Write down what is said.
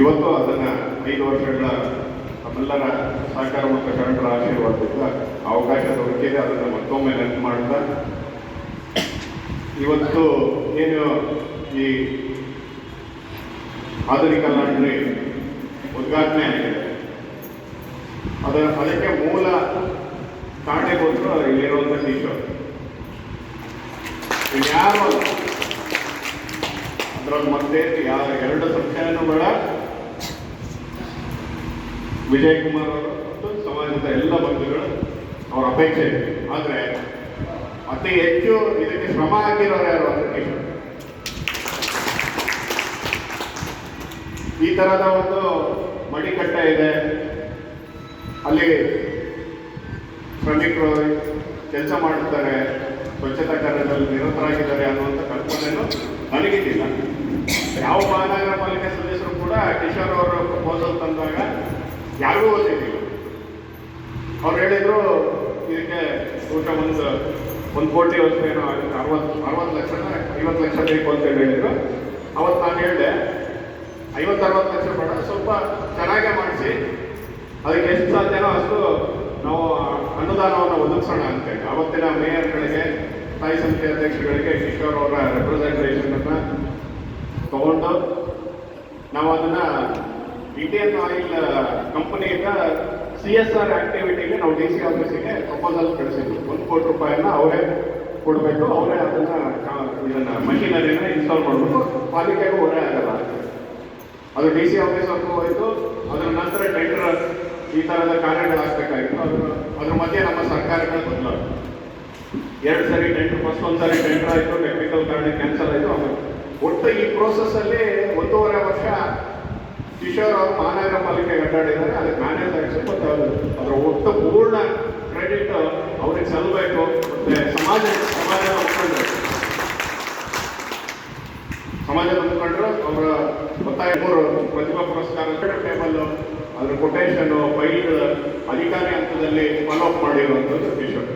ಇವತ್ತು ಅದನ್ನು 5 ವರ್ಷಗಳ ನಮ್ಮೆಲ್ಲರ ಸಹಕಾರ ಮತ್ತು ಶರಣರ ಆಶೀರ್ವಾದದಿಂದ ಅವಕಾಶ ದೊರಕಿದೆ. ಅದನ್ನು ಮತ್ತೊಮ್ಮೆ ನೆನಪು ಮಾಡ್ತಾ ಇವತ್ತು ಏನು ಈ ಆಧುನಿಕ ಲಾಂಡ್ರಿ ಉದ್ಘಾಟನೆ ಆಗಿದೆ, ಅದಕ್ಕೆ ಮೂಲ ಕಾರಣೆಗೋಸ್ಕರ ಇಲ್ಲಿರುವಂಥ ಟೀಚರ್ ಇನ್ಯಾರು ಅದರಲ್ಲಿ ಮತ್ತೆ ಎರಡು ಸಂಸ್ಥೆಯನ್ನು ಬೇಡ, ವಿಜಯ್ ಕುಮಾರ್ ಅವರು ಮತ್ತು ಸಮಾಜದ ಎಲ್ಲ ಬಂಧುಗಳು ಅವರ ಅಪೇಕ್ಷೆ ಇದೆ. ಆದರೆ ಅತಿ ಹೆಚ್ಚು ಇದಕ್ಕೆ ಶ್ರಮ ಹಾಕಿರೋರು ಯಾರು ಅಂತ ಟೀಚರ್. ಈ ಥರದ ಒಂದು ಮಡಿಕಟ್ಟೆ ಇದೆ, ಅಲ್ಲಿ ಶ್ರಮಿಕರು ಕೆಲಸ ಮಾಡುತ್ತಾರೆ, ಸ್ವಚ್ಛತಾ ಕಾರ್ಯದಲ್ಲಿ ನಿರತರಾಗಿದ್ದಾರೆ ಅನ್ನುವಂಥ ಕಲ್ಪನೆಯನ್ನು ನನಗಿದ್ದಿಲ್ಲ. ಯಾವ ಮಹಾನಗರ ಪಾಲಿಕೆ ಸದಸ್ಯರು ಕೂಡ ಕಿಶೋರ್ ಅವರು ಪ್ರಪೋಸಲ್ ತಂದಾಗ ಯಾರಿಗೂ ಗೊತ್ತಿದ್ದಿಲ್ಲ. ಅವ್ರು ಹೇಳಿದ್ರು ಇದಕ್ಕೆ ಬಹುಶಃ ಒಂದು ಕೋಟಿ ಏನೋ 60 ಲಕ್ಷ 50 ಲಕ್ಷ ಬೇಕು ಅಂತ ಹೇಳಿದ್ರು. ಅವತ್ತು ನಾನು ಹೇಳಿದೆ 50-60 ಲಕ್ಷ ಬೇಡ, ಸ್ವಲ್ಪ ಚೆನ್ನಾಗೇ ಮಾಡಿಸಿ, ಅದಕ್ಕೆ ಎಷ್ಟು ಸಾಧ್ಯನೋ ಅಷ್ಟು ನಾವು ಅನುದಾನವನ್ನು ಒದಗಿಸೋಣ ಅಂತೇಳಿ ಆವತ್ತಿನ ಮೇಯರ್ಗಳಿಗೆ, ಸ್ಥಾಯಿ ಸಮಿತಿ ಅಧ್ಯಕ್ಷರುಗಳಿಗೆ ಕಿಶೋರ್ ಅವರ ರೆಪ್ರೆಸೆಂಟೇಷನನ್ನು ತಗೊಂಡು ನಾವು ಅದನ್ನು ಇಂಡಿಯನ್ ಆಯಿಲ್ ಕಂಪನಿಯಿಂದ CSR ಆಕ್ಟಿವಿಟಿಗೆ ನಾವು DC ಆಫೀಸಿಗೆ ಪ್ರಪೋಸಲ್ ಕಳಿಸಿದ್ವಿ. 1 ಕೋಟಿ ರೂಪಾಯಿನ ಅವರೇ ಕೊಡಬೇಕು, ಅವರೇ ಇದನ್ನು ಮಷಿನರಿನ ಇನ್ಸ್ಟಾಲ್ ಮಾಡಬೇಕು, ಪಾಲಿಕೆಗೂ ಹೊರೆ ಆಗಲ್ಲ. ಅದು DC ಆಫೀಸರ್ಗೂ ಹೋಯಿತು. ಅದರ ನಂತರ ಟೆಂಡರ್ ಈ ಥರದ ಕಾರ್ಯಗಳಾಗಬೇಕಾಗಿತ್ತು. ಅದ್ರ ಮಧ್ಯೆ ನಮ್ಮ ಸರ್ಕಾರಗಳು ಬದಲಾಯಿತು. 2 ಸರಿ ಟೆಂಡರ್, ಫಸ್ಟ್ ಒಂದು ಸರಿ ಟೆಂಡರ್ ಆಯಿತು, ಟೆಕ್ನಿಕಲ್ ಕಾರಣ ಕ್ಯಾನ್ಸಲ್ ಆಯಿತು. ಆಮೇಲೆ ಒಟ್ಟು ಈ ಪ್ರೋಸೆಸ್ಸಲ್ಲಿ 1.5 ವರ್ಷ ಕಿಶೋರ್ ಅವರು ಮಹಾನಗರ ಪಾಲಿಕೆಗೆ ಅಡ್ಡಾಡಿದ್ದಾರೆ. ಅದಕ್ಕೆ ನಾನೇ ತರಿಸಿ ಮತ್ತು ಅದರ ಒಟ್ಟು ಪೂರ್ಣ ಕ್ರೆಡಿಟ್ ಅವ್ರಿಗೆ ಸಲ್ಲಬೇಕು. ಮತ್ತು ಸಮಾಜದ ಮುಖಂಡರು ಅವರ ಒತ್ತಾಯ 3 ಪ್ರತಿಭಾ ಪುರಸ್ಕಾರ ಟೇಬಲ್, ಅದರ ಕೊಟೇಶನ್ ಫೈಲ್ ಅಧಿಕಾರಿ ಹಂತದಲ್ಲಿ ಫಾಲೋ ಅಪ್ ಮಾಡಿರುವಂಥದ್ದು ಕಿಶೋರ್.